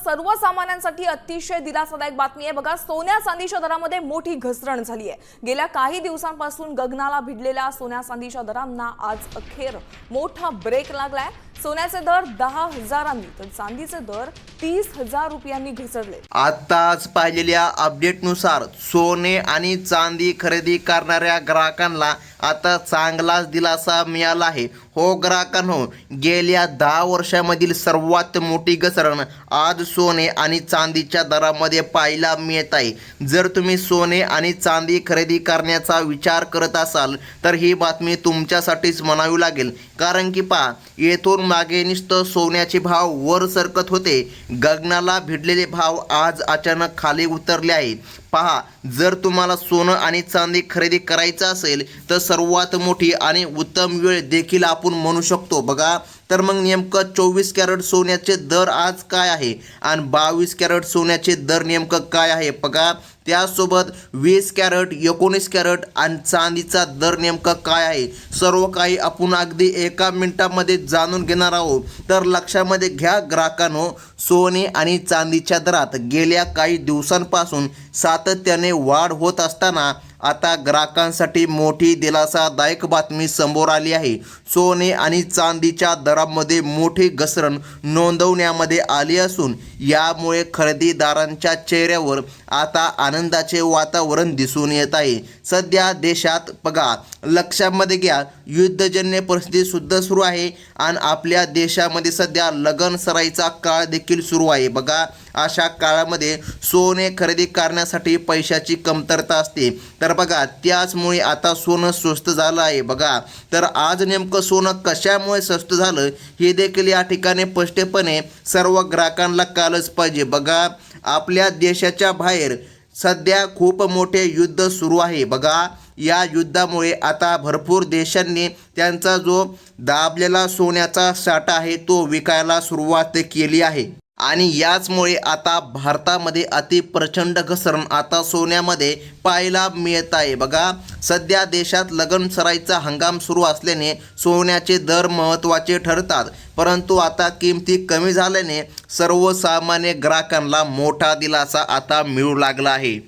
सर्वसामान्यांसाठी अतिशय दिलासादायक बातमी आहे। बघा, सोन्या चांदीच्या दरामध्ये मोठी घसरण झाली आहे। गेल्या काही दिवसांपासून गगनाला भिडलेल्या सोन्या चांदीच्या दरांना आज अखेर मोठा ब्रेक लागलाय। सोन्याचे दर 10,000 तर चांदीचे दर 30,000 रुपयांनी घसरले। आताच पाहिलेल्या अपडेटनुसार सोने आणि चांदी खरेदी करणाऱ्या ग्राहकांना आता चांगलाच दिलासा मिळाला आहे। हो ग्राहकांनो, गेल्या 10 वर्षांमधील सर्वात मोठी घसरण आज सोने आणि चांदीच्या दरामध्ये पाहायला मिळत आहे। जर तुम्ही सोने आणि चांदी खरेदी करण्याचा विचार करत असाल तर ही बातमी तुमच्यासाठीच म्हणावी लागेल, कारण की पहा, येथून मागे नुसतं सोन्याचे भाव वर सरकत होते, गगनाला भिडलेले भाव आज अचानक खाली उतरले आहे। पहा, जर तुम्हाला सोनं आणि चांदी खरेदी करायचं असेल तर सर्वात मोठी आणि उत्तम वेळ देखील आपण म्हणू शकतो। बघा, तर मग नेमकं 24 कॅरेट सोन्याचे दर आज काय आहे आणि 22 कॅरेट सोन्याचे दर नेमकं काय आहे बघा। त्यासोबत 20 कॅरेट, 19 कॅरेट आणि चांदीचा दर नेमका काय आहे, सर्व काही आपण अगदी एका मिनिटामध्ये जाणून घेणार आहोत। तर लक्षामध्ये घ्या ग्राहकांनो, सोने आणि चांदीच्या दरात गेल्या काही दिवसांपासून सातत्याने वाढ होत असताना आता ग्राहकांसाठी मोठी दिलासादायक बातमी समोर आली आहे। सोने आणि चांदीच्या दरामध्ये मोठी घसरण नोंदवण्यामध्ये आली असून यामुळे खरेदीदारांच्या चेहऱ्यावर आता आनंदाचे वातावरण दिसून येत आहे। सध्या देशात बघा, लक्षामध्ये घ्या, युद्धजन्य परिस्थिती सुद्धा सुरू आहे आणि आपल्या देशामध्ये सध्या लगन सराईचा काळ देखील सुरू आहे। बघा, अशा काळामध्ये सोने खरेदी करण्यासाठी पैशाची कमतरता असते, तर बघा त्याचमुळे आता सोनं स्वस्त झालं आहे। बघा, तर आज नेमकं सोनं कशामुळे स्वस्त झालं हे देखील या ठिकाणी स्पष्टपणे सर्व ग्राहकांना कळलंच पाहिजे। बघा, आपल्या देशाच्या बाहेर सध्या खूप मोठे युद्ध सुरू आहे। बघा, या युद्धामुळे आता भरपूर देशांनी त्यांचा जो दाबलेला सोन्याचा साठा आहे तो विकायला सुरुवात केली आहे आणि याचमुळे आता भारतामध्ये अति प्रचंड घसरण आता सोन्यामध्ये पाहायला मिळत आहे। बघा, सध्या देशात लगन सराईचा हंगाम सुरू असल्याने सोन्याचे दर महत्त्वाचे ठरतात, परंतु आता किमती कमी झाल्याने सर्वसामान्य ग्राहकांना मोठा दिलासा आता मिळू लागला आहे।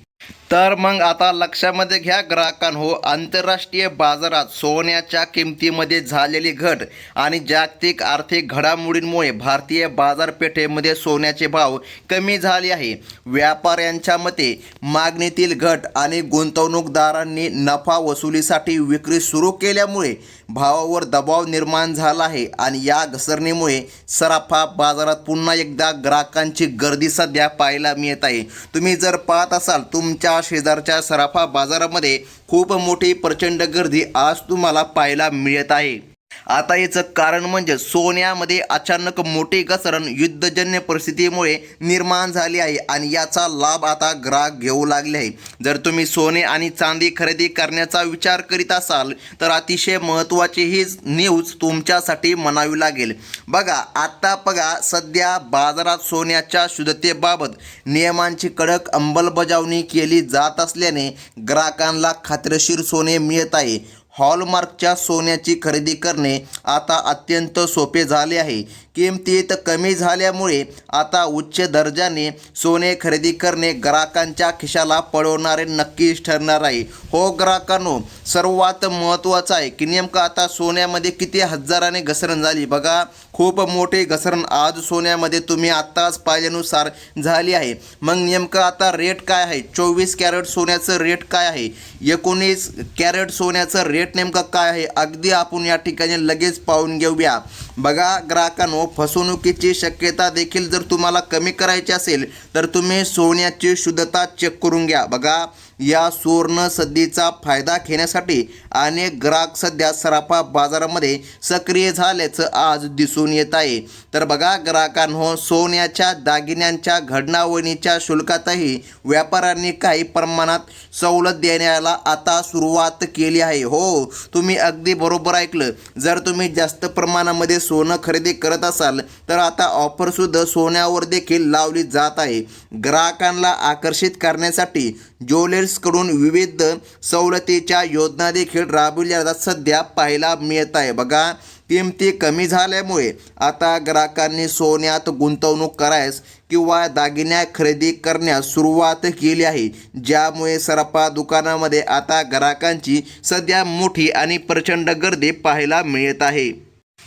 तर मग आता लक्षामध्ये घ्या ग्राहकांनो, आंतरराष्ट्रीय बाजारात सोन्याच्या किमतीमध्ये झालेली घट आणि जागतिक आर्थिक घडामोडींमुळे भारतीय बाजारपेठेमध्ये सोन्याचे भाव कमी झाले आहे। व्यापाऱ्यांच्या मते मागणीतील घट आणि गुंतवणूकदारांनी नफा वसुलीसाठी विक्री सुरू केल्यामुळे भावावर दबाव निर्माण झाला आहे आणि या घसरणीमुळे सराफा बाजारात पुन्हा एकदा ग्राहकांची गर्दी सध्या पाहायला मिळत आहे। तुम्ही जर पाहत असाल तुमच्या शेजारच्या सराफा बाजारामध्ये खूप मोठी प्रचंड गर्दी आज तुम्हाला पाहायला मिळत आहे। आता याचं कारण म्हणजे सोन्यामध्ये अचानक मोठी घसरण युद्धजन्य परिस्थितीमुळे निर्माण झाली आहे आणि याचा लाभ आता ग्राहक घेऊ लागले आहे। जर तुम्ही सोने आणि चांदी खरेदी करण्याचा विचार करीत असाल तर अतिशय महत्त्वाची ही न्यूज तुमच्यासाठी म्हणावी लागेल। बघा, आता बघा, सध्या बाजारात सोन्याच्या शुद्धतेबाबत नियमांची कडक अंमलबजावणी केली जात असल्याने ग्राहकांना खात्रीशीर सोने मिळत आहे। हॉलमार्कच्या सोन्याची खरेदी करणे आता अत्यंत सोपे झाले आहे। किमतीत कमी झाल्यामुळे आता उच्च दर्जाने सोने खरेदी करणे ग्राहकांच्या खिशाला पडवणारे नक्कीच ठरणार आहे। हो ग्राहकांनो, सर्वात महत्त्वाचं आहे की नेमकं आता सोन्यामध्ये किती हजाराने घसरण झाली। बघा, खूप मोठी घसरण आज सोन्यामध्ये तुम्ही आत्ताच पाहिल्यानुसार झाली आहे। मग नेमकं आता रेट काय आहे, 24 कॅरेट सोन्याचं रेट काय आहे, 19 कॅरेट सोन्याचं रेट नेमकं काय आहे, अगदी आपण या ठिकाणी लगेच पाहून घेऊया। बघा ग्राहकांनो, फसवणुकीची शक्यता देखील जर तुम्हाला कमी करायची असेल तर तुम्ही सोन्याची शुद्धता चेक करून घ्या। बघा, या सुवर्ण संधीचा फायदा घेण्यासाठी अनेक ग्राहक सध्या सराफा बाजारामध्ये सक्रिय झाल्याचं आज दिसून येत आहे। तर बघा ग्राहकांनो, सोन्याच्या दागिन्यांच्या घडणावळीच्या शुल्कातही व्यापाऱ्यांनी काही प्रमाणात सवलत देण्याला आता सुरुवात केली आहे। हो, तुम्ही अगदी बरोबर ऐकलं, जर तुम्ही जास्त प्रमाणामध्ये सोनं खरेदी करत असाल तर आता ऑफरसुद्धा सोन्यावर देखील लावली जात आहे। ग्राहकांना आकर्षित करण्यासाठी ज्वेलर्सकडून विविध सवलतीच्या योजना देखील राबविल्या सध्या पाहायला मिळत आहे। बघा, किमती कमी झाल्यामुळे आता ग्राहकांनी सोन्यात गुंतवणूक करायस किंवा दागिन्या खरेदी करण्यास सुरुवात केली आहे, ज्यामुळे सराफा दुकानामध्ये आता ग्राहकांची सध्या मोठी आणि प्रचंड गर्दी पाहायला मिळत आहे.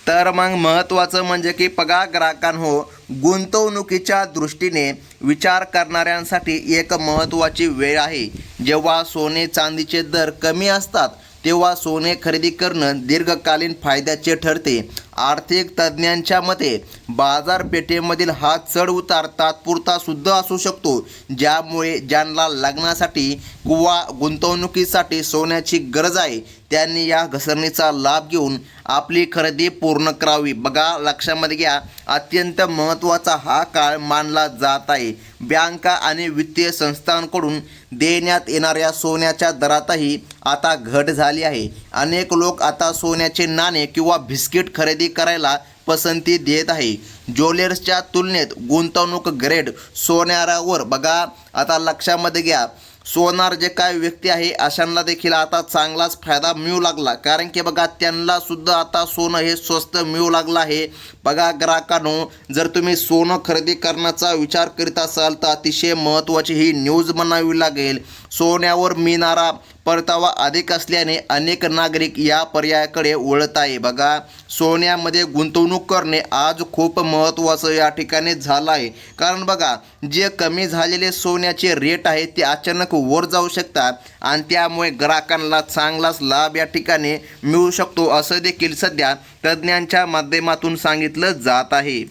तर मग महत्त्वाचं म्हणजे की बघा ग्राहकांनो, गुंतवणुकीच्या दृष्टीने विचार करणाऱ्यांसाठी एक महत्त्वाची वेळ आहे. जेव्हा सोने चांदीचे दर कमी असतात तेव्हा सोने खरेदी करणं दीर्घकालीन फायद्याचे ठरते. आर्थिक तज्ज्ञांच्या मते बाजारपेठेमधील हा चढ उतार तात्पुरता सुद्धा असू शकतो, ज्यामुळे ज्यांना लग्नासाठी किंवा गुंतवणुकीसाठी सोन्याची गरज आहे त्यांनी या घसरणीचा लाभ घेऊन आपली खरेदी पूर्ण करावी. बघा लक्षामध्ये घ्या, अत्यंत महत्त्वाचा हा काळ मानला जात आहे. बँका आणि वित्तीय संस्थांकडून देण्यात येणाऱ्या सोन्याच्या दरातही आता घट झाली आहे. अनेक लोक आता सोन्याचे नाणे किंवा बिस्किट खरेदी करायला पसंती देत आहे. ज्वेलर्सच्या तुलनेत गुंतवणूक ग्रेड सोन्यावर बघा आता लक्षामध्ये घ्या, सोनार जे काय व्यक्ती आहे अशांना देखील आता चांगलाच फायदा मिळू लागला, कारण की बघा त्यांना सुद्धा आता सोनं हे स्वस्त मिळू लागलं आहे. बघा ग्राहकांनो, जर तुम्ही सोनं खरेदी करण्याचा विचार करीत असाल तर अतिशय महत्त्वाची ही न्यूज म्हणावी लागेल. सोन्यावर मिळणारा परतावा अधिक असल्याने अनेक नागरिक या पर्यायाकडे वळत आहे. बघा सोन्यामध्ये गुंतवणूक करणे आज खूप महत्त्वाचं या ठिकाणी झालं आहे, कारण बघा जे कमी झालेले सोन्याचे रेट आहे ते अचानक वर जाऊ शकतात आणि त्यामुळे ग्राहकांना चांगलाच लाभ या ठिकाणी मिळू शकतो, असं देखील सध्या तज्ज्ञांच्या माध्यमातून सांगितलं जात आहे.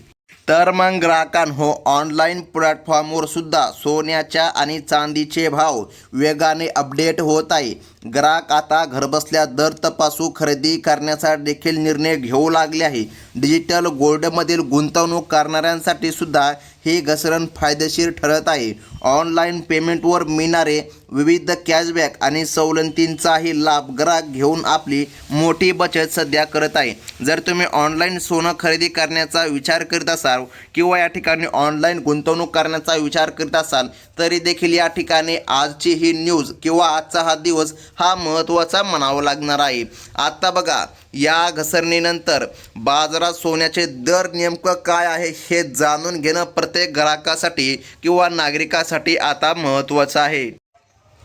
तर मग ग्राहकांनो, ऑनलाईन प्लॅटफॉर्मवर सुद्धा सोन्याच्या आणि चांदीचे भाव वेगाने अपडेट होत आहे. ग्राहक आता घरबसल्या दर तपासू खरेदी करण्याचा देखील निर्णय घेऊ लागले आहे. डिजिटल गोल्डमधील गुंतवणूक करणाऱ्यांसाठी सुद्धा ही घसरण फायदेशीर ठरत आहे. ऑनलाईन पेमेंटवर मिळणारे विविध कॅशबॅक आणि सवलतींचाही लाभ ग्राहक घेऊन आपली मोठी बचत सध्या करत आहे. जर तुम्ही ऑनलाईन सोनं खरेदी करण्याचा विचार करीत असाल किंवा या ठिकाणी ऑनलाईन गुंतवणूक करण्याचा विचार करीत असाल तरी देखील या ठिकाणी आजची ही न्यूज किंवा आजचा हा दिवस हा महत्त्वाचा म्हणावा लागणार आहे. आता बघा या घसरणीनंतर बाजारात सोन्याचे दर नेमकं काय आहे हे जाणून घेणं प्रत्येक ग्राहकासाठी किंवा नागरिकासाठी आता महत्त्वाचं आहे.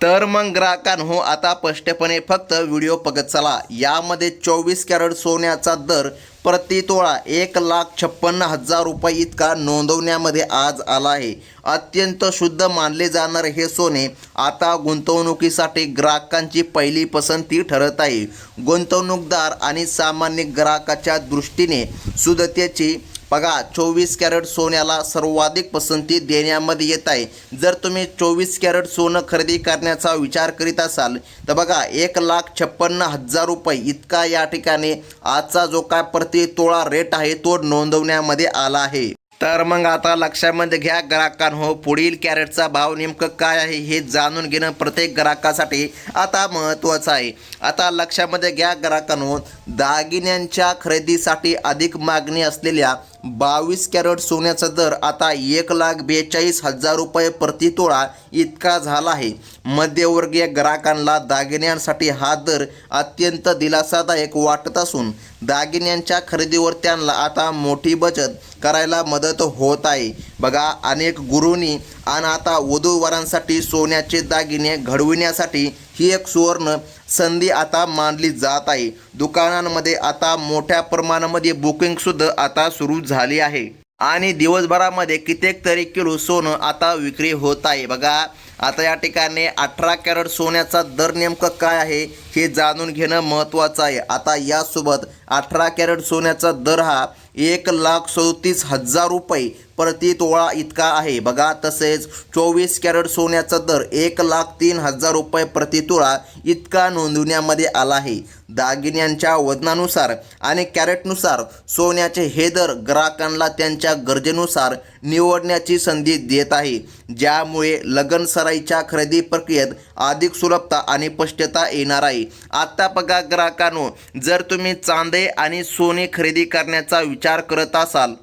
तर मग ग्राहकांनो, आता स्पष्टपणे फक्त व्हिडिओ बघत चला. यामध्ये 24 कॅरेट सोन्याचा दर प्रति तोळा 1,56,000 रुपये इतका नोंदवण्यामध्ये आज आला आहे. अत्यंत शुद्ध मानले जाणारे हे सोने आता गुंतवणुकीसाठी ग्राहकांची पहिली पसंती ठरत आहे. गुंतवणूकदार आणि सामान्य ग्राहकाच्या दृष्टीने शुद्धतेची बघा 24 कॅरेट सोन्याला सर्वाधिक पसंती देण्यामध्ये येत आहे. जर तुम्ही 24 कॅरेट सोनं खरेदी करण्याचा विचार करीत असाल तर बघा 1,56,000 रुपये इतका या ठिकाणी आजचा जो काय प्रति तोळा रेट आहे तो नोंदवण्यामध्ये आला आहे. तर मग आता लक्षामध्ये घ्या ग्राहकांनो, पुढील कॅरेटचा भाव नेमकं काय आहे हे जाणून घेणं प्रत्येक ग्राहकासाठी आता महत्त्वाचं आहे. आता लक्षामध्ये घ्या ग्राहकांनो, दागिन्यांच्या खरेदीसाठी अधिक मागणी असलेल्या 22 कॅरेट सोन्याचा दर आता 1,42,000 रुपये प्रति तोळा इतका झाला आहे. मध्यमवर्गीय ग्राहकांना दागिन्यांसाठी हा दर अत्यंत दिलासादायक वाटत असून दागिन्यांच्या खरेदीवर त्यांना आता मोठी बचत करायला मदत होत आहे. बघा अनेक गुरूंनी आणि आता वधूवरांसाठी सोन्याचे दागिने घडविण्यासाठी ही एक सुवर्ण संधी आता मानली जात आहे. दुकानांमध्ये आता मोठ्या प्रमाणामध्ये बुकिंगसुद्धा आता सुरू झाली आहे आणि दिवसभरामध्ये कित्येक तरी किलो सोनं आता विक्री होत आहे. बघा आता या ठिकाणी 18 कॅरेट सोन्याचा दर नेमकं काय आहे हे जाणून घेणं महत्त्वाचं आहे. आता यासोबत 18 कॅरेट सोन्याचा दर हा 1,37,000 रुपये प्रति तोळा इतका आहे. बघा तसेच 24 कॅरेट सोन्याचा दर 1,03,000 रुपये प्रति तोळा इतका नोंदवण्यामध्ये आला आहे. दागिन्यांच्या वजनानुसार आणि कॅरेटनुसार सोन्याचे हे दर ग्राहकांना त्यांच्या गरजेनुसार निवडण्याची संधी देत आहे, ज्यामुळे लग्न सराईच्या खरेदी प्रक्रियेत अधिक सुलभता आणि स्पष्टता येणार आहे. आता बघा ग्राहकांनो, जर तुम्ही चांदी आणि सोने खरेदी करण्याचा विचार करत असाल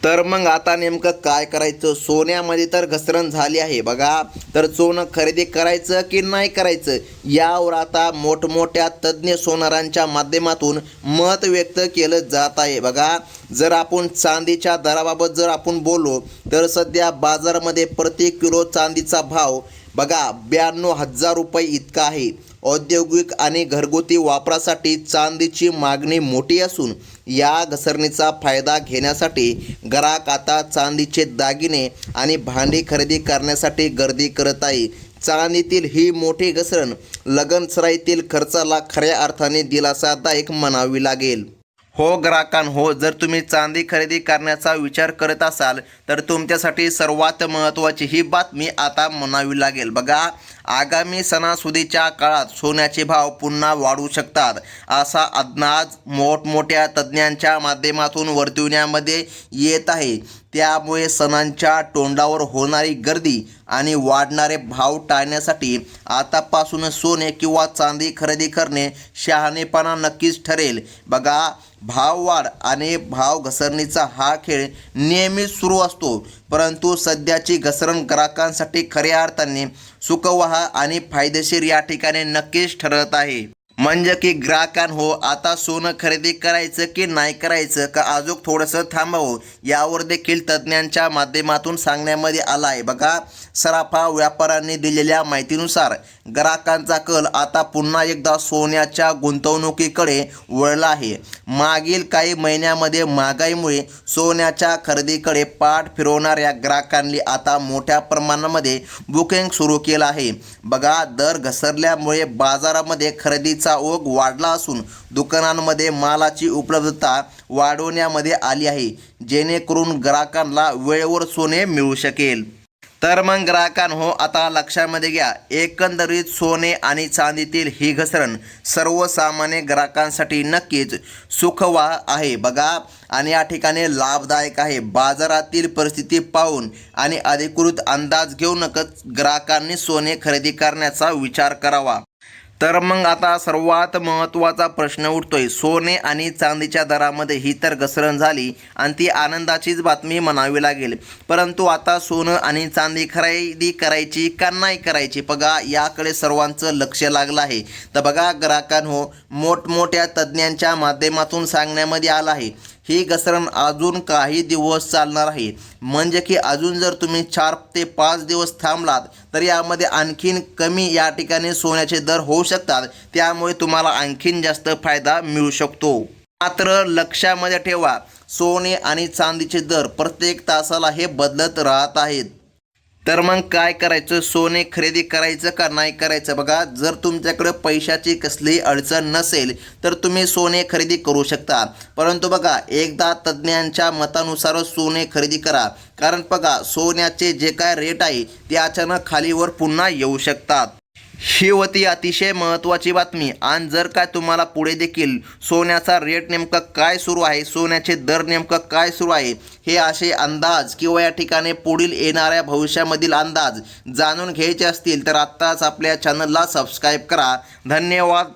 तर मग आता नेमकं काय करायचं? सोन्यामध्ये तर घसरण झाली आहे बघा. तर सोनं खरेदी करायचं की नाही करायचं यावर आता मोठमोठ्या तज्ज्ञ सोनारांच्या माध्यमातून मत व्यक्त केलं जात आहे बघा. जर आपण चांदीच्या दराबाबत जर आपण बोललो तर सध्या बाजारामध्ये प्रति किलो चांदीचा भाव बघा 92,000 रुपये इतका आहे. औद्योगिक आणि घरगुती वापरासाठी चांदीची मागणी मोठी असून या घसरणीचा फायदा घेण्यासाठी ग्राहक आता चांदीचे दागिने आणि भांडी खरेदी करण्यासाठी गर्दी करत आहे. चांदीतील ही मोठी घसरण लगनसराईतील खर्चाला खऱ्या अर्थाने दिलासादायक म्हणावी लागेल. हो ग्राहकांनो, जर तुम्ही चांदी खरेदी करण्याचा विचार करत असाल तर तुमच्यासाठी सर्वात महत्त्वाची ही बातमी आता म्हणावी लागेल बघा. आगामी सणासुदीच्या काळात सोन्याचे भाव पुन्हा वाढू शकतात असा अंदाज मोठमोठ्या तज्ज्ञांच्या माध्यमातून वर्तविण्यामध्ये येत आहे. त्यामुळे सणांच्या तोंडावर होणारी गर्दी आणि वाढणारे भाव टाळण्यासाठी आतापासूनच सोने किंवा चांदी खरेदी करणे शहाणेपणा नक्कीच ठरेल बघा. भाववाढ आणि भाव घसरणीचा हा खेळ नेहमीच सुरू असतो, परंतु सध्याची घसरण ग्राहकांसाठी खऱ्या अर्थाने सुखवह आणि फायदेशीर या ठिकाणी नक्कीच ठरत आहे. म्हणजे की ग्राहकांनो, आता सोनं खरेदी करायचं की नाही करायचं का अजून थोडंसं थांबावं यावर देखील तज्ज्ञांच्या माध्यमातून सांगण्यामध्ये आलं आहे बघा. सराफा व्यापाऱ्यांनी दिलेल्या माहितीनुसार ग्राहकांचा कल आता पुन्हा एकदा सोन्याच्या गुंतवणुकीकडे वळला आहे. मागील काही महिन्यामध्ये महागाईमुळे सोन्याच्या खरेदीकडे पाठ फिरवणाऱ्या ग्राहकांनी आता मोठ्या प्रमाणामध्ये बुकिंग सुरू केलं आहे बघा. दर घसरल्यामुळे बाजारामध्ये खरेदीचा ओघ वाढला असून दुकानांमध्ये मालाची उपलब्धता वाढवण्यामध्ये आली आहे, जेणेकरून ग्राहकांना वेळेवर सोने मिळू शकेल. तर मग ग्राहकांनो, आता लक्षामध्ये घ्या, एकंदरीत सोने आणि चांदीतील ही घसरण सर्वसामान्य ग्राहकांसाठी नक्कीच सुखवाह आहे बघा आणि या ठिकाणी लाभदायक आहे. बाजारातील परिस्थिती पाहून आणि अधिकृत अंदाज घेऊनच ग्राहकांनी सोने खरेदी करण्याचा विचार करावा. तर मग आता सर्वात महत्त्वाचा प्रश्न उठतोय, सोने आणि चांदीच्या दरामध्ये ही तर घसरण झाली आणि ती आनंदाचीच बातमी म्हणावी लागेल, परंतु आता सोनं आणि चांदी खरेदी करायची का नाही करायची बघा, याकडे सर्वांचं लक्ष लागलं आहे. तर बघा ग्राहकांनो, मोठमोठ्या तज्ज्ञांच्या माध्यमातून सांगण्यामध्ये आलं आहे ही घसरण अजून काही दिवस चालणार आहे. म्हणजे की अजून जर तुम्ही 4 ते 5 दिवस थांबलात तर यामध्ये आणखीन कमी या ठिकाणी सोन्याचे दर होऊ शकतात. त्यामुळे तुम्हाला आणखीन जास्त फायदा मिळू शकतो. मात्र लक्षामध्ये ठेवा, सोने आणि चांदीचे दर प्रत्येक तासाला हे बदलत राहत आहेत. तर मग काय करायचं? सोने खरेदी करायचं का नाही करायचं बघा. जर तुमच्याकडे पैशाची कसलीही अडचण नसेल तर तुम्ही सोने खरेदी करू शकता, परंतु बघा एकदा तज्ज्ञांच्या मतानुसारच सोने खरेदी करा, कारण बघा सोन्याचे जे काय रेट आहे ते अचानक खालीवर पुन्हा येऊ शकतात. ही होती अतिशय महत्त्वाची बातमी. आणि जर काय तुम्हाला पुढे देखील सोन्याचा रेट नेमका काय सुरू आहे, सोन्याचे दर नेमका काय सुरू आहे, हे असे अंदाज किंवा या ठिकाणी पुढील येणाऱ्या भविष्यामधील अंदाज जाणून घ्यायचे असतील तर आत्ताच आपल्या चॅनलला सबस्क्राईब करा. धन्यवाद.